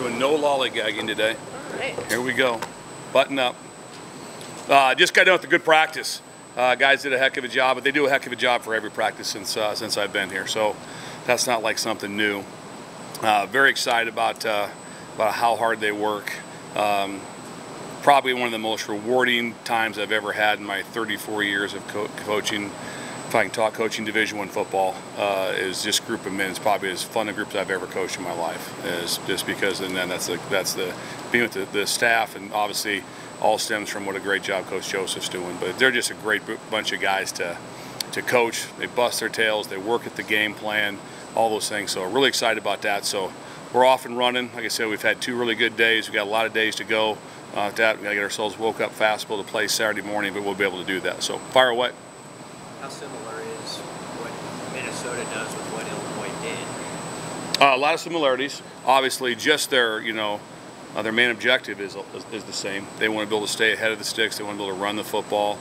doing no lollygagging today. All right. Here we go. Button up. Just got done with a good practice. Guys did a heck of a job, but they do a heck of a job for every practice since I've been here. So that's not like something new. Very excited about how hard they work. Probably one of the most rewarding times I've ever had in my 34 years of coaching. If I can talk coaching Division I football, is this group of men is probably as fun a group as I've ever coached in my life. Is just because, and then that's the being with the staff, and obviously all stems from what a great job Coach Joseph's doing. But they're just a great bunch of guys to coach. They bust their tails. They work at the game plan, all those things. So really excited about that. So we're off and running. Like I said, we've had 2 really good days. We've got a lot of days to go. That we got to get ourselves woke up fast, able to play Saturday morning, but we'll be able to do that. So fire away. How similar is what Minnesota does with what Illinois did? A lot of similarities. Obviously, just their their main objective is the same. They want to be able to stay ahead of the sticks. They want to be able to run the football.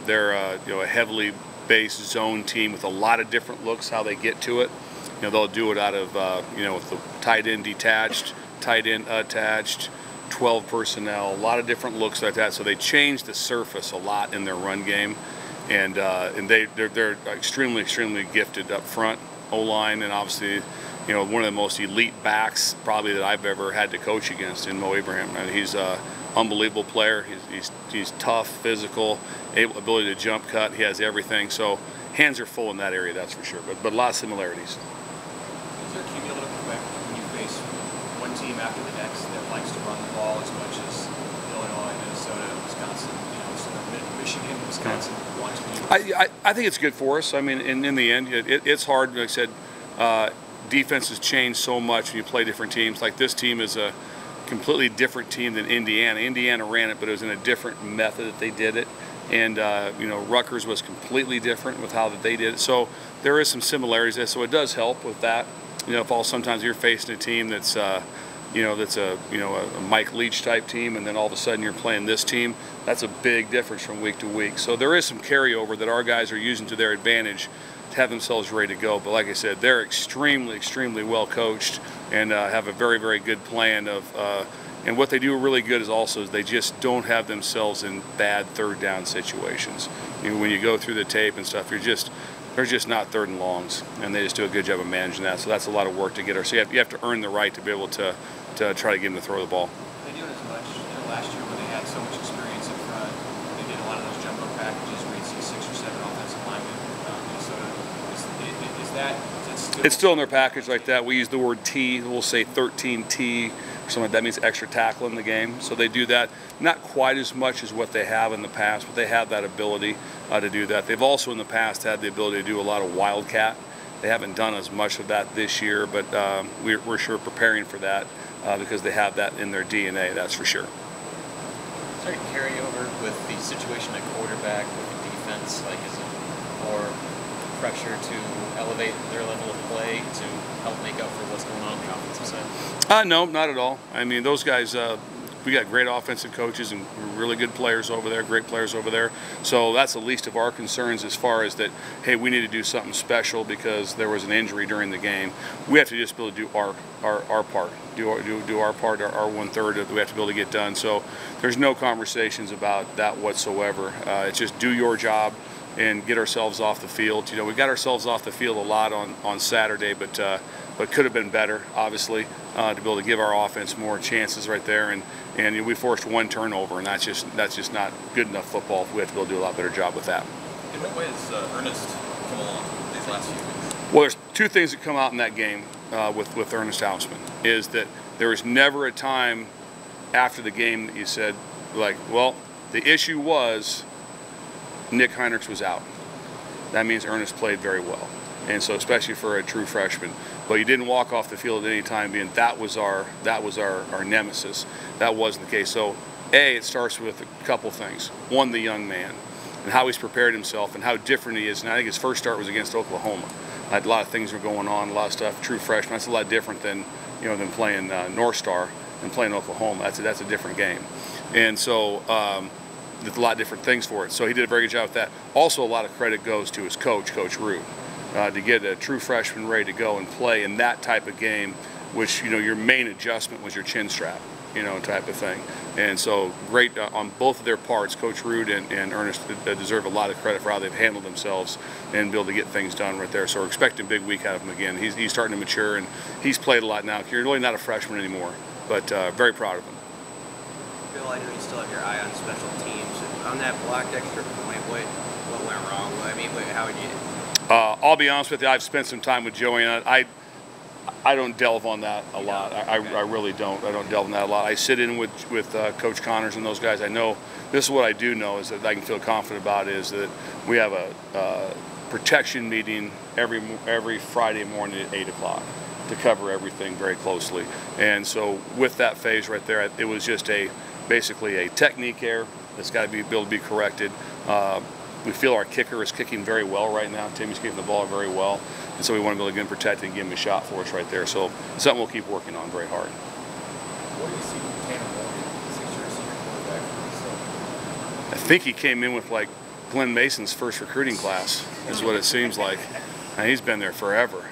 They're a heavily based zone team with a lot of different looks how they get to it. They'll do it out of with the tight end detached, tight end attached, 12 personnel, a lot of different looks like that. So they change the surface a lot in their run game. And they're extremely gifted up front, O-line, and obviously, one of the most elite backs probably that I've ever had to coach against in Mo Abraham. I mean, he's an unbelievable player. He's tough, physical, ability to jump cut. He has everything. So hands are full in that area, that's for sure. But a lot of similarities. Is there a cumulative effect when you face one team after the next that likes to run the ball as much as Illinois, Minnesota, Wisconsin, Michigan, Wisconsin? I think it's good for us. I mean, in the end, it's hard. Like I said, defenses change so much when you play different teams. Like this team is a completely different team than Indiana. Indiana ran it, but it was in a different method that they did it. And Rutgers was completely different with how that they did it. So there is some similarities there. So it does help with that. If sometimes you're facing a team that's a Mike Leach type team, and then all of a sudden you're playing this team, that's a big difference from week to week. So there is some carryover that our guys are using to their advantage to have themselves ready to go. But like I said, they're extremely well coached and have a very good plan of. And what they do really good is they just don't have themselves in bad third down situations. When you go through the tape and stuff, they're just not third and longs, and they just do a good job of managing that. So that's a lot of work to get so you have to earn the right to be able to try to get them to throw the ball. They do it as much. Last year when they had so much experience up front, they did a lot of those jumbo packages where you'd see 6 or 7 offensive linemen. Minnesota, is that still? It's still in their package like that. We use the word T. We'll say 13T. Something that means extra tackle in the game. So they do that, not quite as much as what they have in the past, but they have that ability to do that. They've also in the past had the ability to do a lot of wildcat. They haven't done as much of that this year, but we're sure preparing for that because they have that in their DNA, that's for sure. Is there a carryover with the situation at quarterback, with the defense? Like, is it more pressure to elevate their level of play to help make up for what's going on the offensive side? No, not at all. I mean, those guys, we got great offensive coaches and really good players over there, great players over there. So that's the least of our concerns as far as that, hey, we need to do something special because there was an injury during the game. We have to just be able to do our part, do our part, our 1/3 that we have to be able to get done. So there's no conversations about that whatsoever. It's just do your job and get ourselves off the field. We got ourselves off the field a lot on Saturday, but could have been better, obviously, to be able to give our offense more chances right there. And we forced 1 turnover, and that's just not good enough football. We have to be able to do a lot better job with that. In what way has Ernest come along these last few weeks? Well, there's 2 things that come out in that game with Ernest Hausman, is that there was never a time after the game that you said, like, well, the issue was Nick Heinrichs was out. That means Ernest played very well. And so especially for a true freshman. But he didn't walk off the field at any time being that was our nemesis. That wasn't the case. So it starts with a couple things. One, the young man and how he's prepared himself and how different he is. And I think his first start was against Oklahoma. A lot of things were going on, a lot of stuff. True freshman, that's a lot different than than playing North Star and playing Oklahoma. That's a different game. And so there's a lot of different things for it. So he did a very good job with that. Also, a lot of credit goes to his coach, Coach Root, to get a true freshman ready to go and play in that type of game which, you know, your main adjustment was your chin strap, you know, type of thing. And so great on both of their parts. Coach Rude and Ernest deserve a lot of credit for how they've handled themselves and be able to get things done right there. So we're expecting a big week out of him again. He's starting to mature, and he's played a lot now. You're really not a freshman anymore, but very proud of him. Bill, I know you still have your eye on special teams. On that blocked extra point, what went wrong? I mean, how would you? I'll be honest with you, I've spent some time with Joey on it. I don't delve on that a lot. I really don't. I don't delve on that a lot. I sit in with Coach Connors and those guys. I know, this is what I do know, is that I can feel confident about, is that we have a protection meeting every Friday morning at 8 o'clock to cover everything very closely. And so with that phase right there, it was just basically a technique error that's got to be able to be corrected. We feel our kicker is kicking very well right now. Timmy's kicking the ball very well. And so we want to be able to get him protected and give him a shot for us right there. So it's something we'll keep working on very hard. What do you see from Tanner Morgan, 6-year senior quarterback for Minnesota? I think he came in with like Glenn Mason's first recruiting class, is what it seems like. And he's been there forever.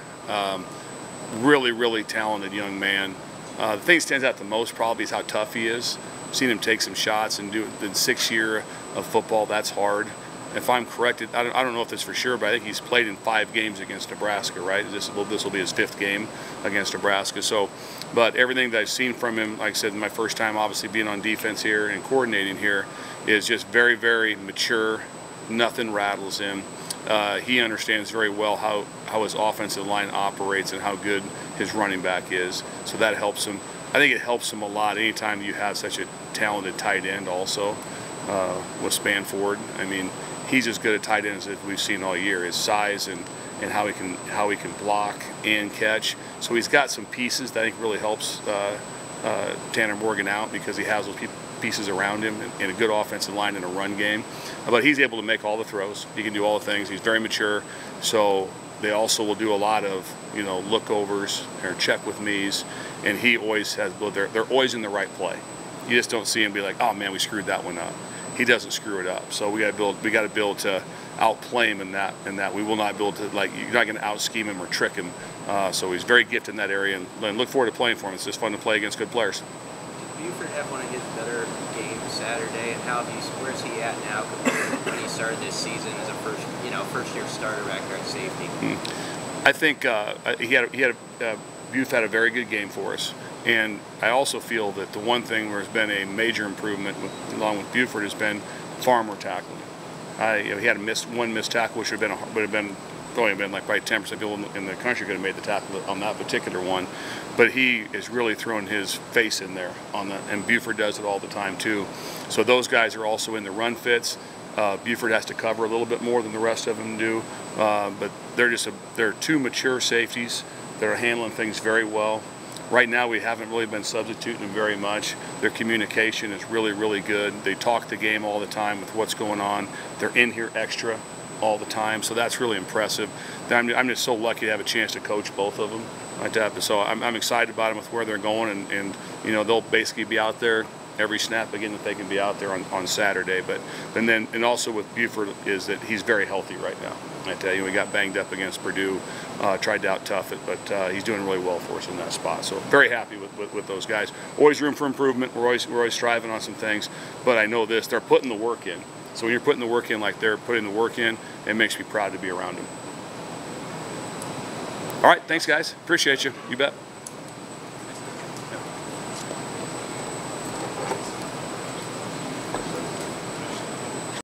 Really, really talented young man. The thing that stands out the most probably is how tough he is. I've seen him take some shots and do the 6 year of football. That's hard. If I'm corrected, I don't know if it's for sure, but I think he's played in 5 games against Nebraska, right? This will be his 5th game against Nebraska. So, but everything that I've seen from him, like I said, my first time obviously being on defense here and coordinating here, is just very, very mature. Nothing rattles him. He understands very well how his offensive line operates and how good his running back is. So that helps him. I think it helps him a lot anytime you have such a talented tight end also with Spanford. I mean, he's as good a tight end as we've seen all year. His size and how he can block and catch. So he's got some pieces that I think really helps Tanner Morgan out, because he has those pieces around him and a good offensive line and a run game. But he's able to make all the throws. He can do all the things. He's very mature. So they also will do a lot of, you know, lookovers or check with me's, and he always has. They're always in the right play. You just don't see him be like, oh man, we screwed that one up. He doesn't screw it up. So we got to build to outplay him in that. We will not be able to, like, you're not going to out scheme him or trick him. So he's very gifted in that area, and look forward to playing for him. It's just fun to play against good players. Did Buford have one of his better games Saturday, and where's he at now compared to when he started this season as a first year starter back there at safety? I think Buford had a very good game for us. And I also feel that the one thing where there's been a major improvement along with Buford has been far more tackling. He had one missed tackle, which would have been like probably 10% people in the country could have made the tackle on that particular one. But he is really throwing his face in there on that, and Buford does it all the time too. So those guys are also in the run fits. Buford has to cover a little bit more than the rest of them do, but they're 2 mature safeties that are handling things very well. Right now, we haven't really been substituting them very much. Their communication is really, really good. They talk the game all the time with what's going on. They're in here extra all the time, so that's really impressive. I'm just so lucky to have a chance to coach both of them like that. So I'm excited about them with where they're going, and you know, they'll basically be out there every snap again that they can be out there on Saturday. And also with Buford is that he's very healthy right now. I tell you, we got banged up against Purdue, tried to out tough it, but he's doing really well for us in that spot. So very happy with those guys. Always room for improvement. We're always striving on some things, but I know this: they're putting the work in. So when you're putting the work in like they're putting the work in, it makes me proud to be around them. All right, thanks guys. Appreciate you. You bet.